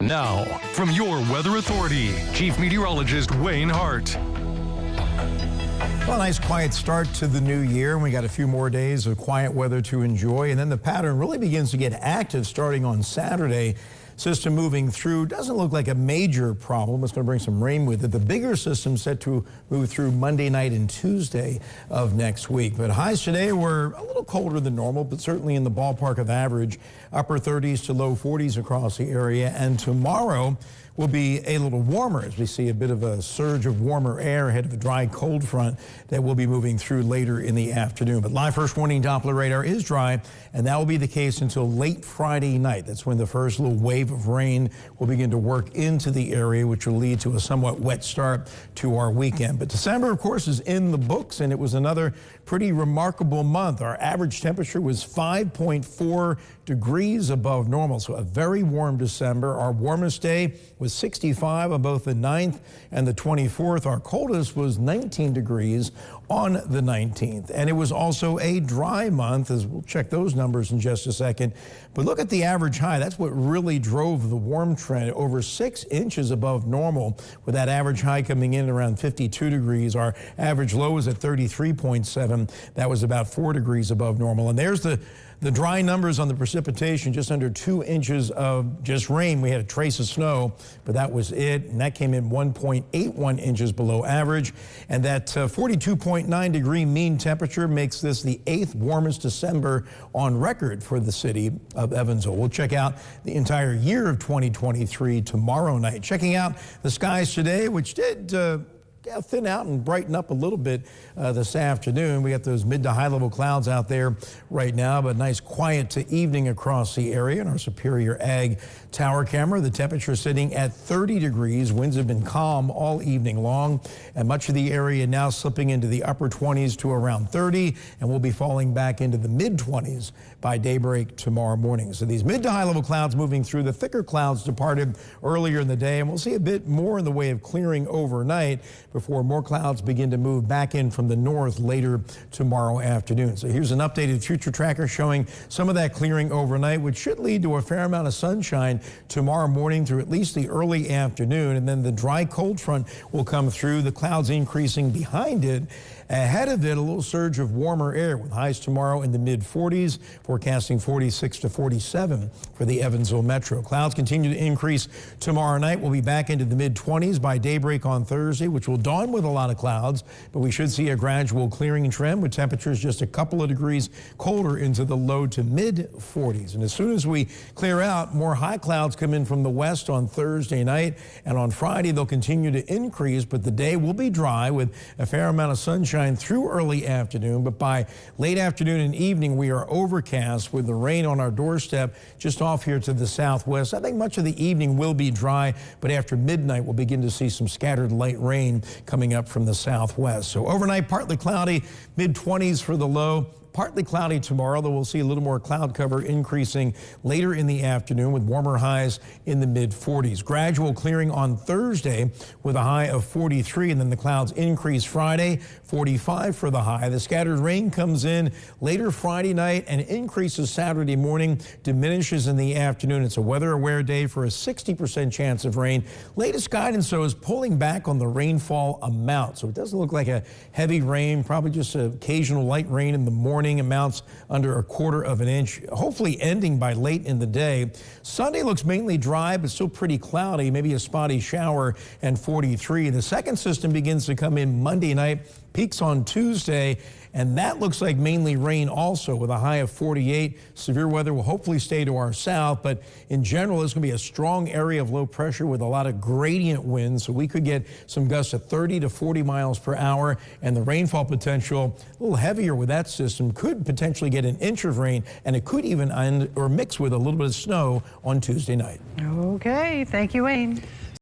Now, from your Weather Authority, Chief Meteorologist Wayne Hart. Well, a nice quiet start to the new year. We got a few more days of quiet weather to enjoy, and then the pattern really begins to get active starting on Saturday. System moving through doesn't look like a major problem. It's going to bring some rain with it. The bigger system set to move through Monday night and Tuesday of next week. But highs today were a little colder than normal, but certainly in the ballpark of average. Upper 30s to low 40s across the area. And tomorrow will be a little warmer as we see a bit of a surge of warmer air ahead of a dry cold front that will be moving through later in the afternoon. But live first warning Doppler radar is dry, and that will be the case until late Friday night. That's when the first little wave of rain will begin to work into the area, which will lead to a somewhat wet start to our weekend. But December, of course, is in the books, and it was another pretty remarkable month. Our average temperature was 5.4 degrees above normal, so a very warm December. Our warmest day was 65 on both the 9th and the 24th. Our coldest was 19 degrees on the 19th. And it was also a dry month, as we'll check those numbers in just a second. But look at the average high. That's what really drove the warm trend, over 6 inches above normal, with that average high coming in around 52 degrees. Our average low was at 33.7. That was about 4 degrees above normal. And there's the dry numbers on the precipitation, just under 2 inches of just rain. We had a trace of snow, but that was it. And that came in 1.81 inches below average. And that 42.9 degree mean temperature makes this the 8th warmest December on record for the city of Evansville. We'll check out the entire year of 2023 tomorrow night. Checking out the skies today, which did thin out and brighten up a little bit this afternoon. We got those mid to high level clouds out there right now, but nice quiet to evening across the area. In our Superior Ag tower camera, the temperature sitting at 30 degrees. Winds have been calm all evening long, and much of the area now slipping into the upper 20s to around 30, and we'll be falling back into the mid 20s by daybreak tomorrow morning. So these mid to high level clouds moving through. The thicker clouds departed earlier in the day, and we'll see a bit more in the way of clearing overnight before more clouds begin to move back in from the north later tomorrow afternoon. So here's an updated future tracker showing some of that clearing overnight, which should lead to a fair amount of sunshine tomorrow morning through at least the early afternoon. And then the dry cold front will come through, the clouds increasing behind it. Ahead of it, a little surge of warmer air with highs tomorrow in the mid-40s, forecasting 46 to 47 for the Evansville metro. Clouds continue to increase tomorrow night. We'll be back into the mid-20s by daybreak on Thursday, which will dawn with a lot of clouds, but we should see a gradual clearing trend with temperatures just a couple of degrees colder into the low to mid-40s. And as soon as we clear out, more high clouds come in from the west on Thursday night, and on Friday they'll continue to increase, but the day will be dry with a fair amount of sunshine through early afternoon. But by late afternoon and evening, we are overcast with the rain on our doorstep just off here to the southwest. I think much of the evening will be dry, but after midnight we'll begin to see some scattered light rain coming up from the southwest. So overnight, partly cloudy, mid-20s for the low. Partly cloudy tomorrow, though we'll see a little more cloud cover increasing later in the afternoon with warmer highs in the mid-40s. Gradual clearing on Thursday with a high of 43, and then the clouds increase Friday, 45 for the high. The scattered rain comes in later Friday night and increases Saturday morning, diminishes in the afternoon. It's a weather-aware day for a 60% chance of rain. Latest guidance, though, is pulling back on the rainfall amount, so it doesn't look like a heavy rain, probably just an occasional light rain in the morning. Amounts under 1/4 of an inch, hopefully ending by late in the day. Sunday looks mainly dry, but still pretty cloudy, maybe a spotty shower, and 43. The second system begins to come in Monday night, peaks on Tuesday, and that looks like mainly rain also with a high of 48. Severe weather will hopefully stay to our south, but in general, it's going to be a strong area of low pressure with a lot of gradient winds, so we could get some gusts of 30 to 40 miles per hour, and the rainfall potential a little heavier with that system. Could potentially get an inch of rain, and it could even end or mix with a little bit of snow on Tuesday night. Okay, thank you, Wayne.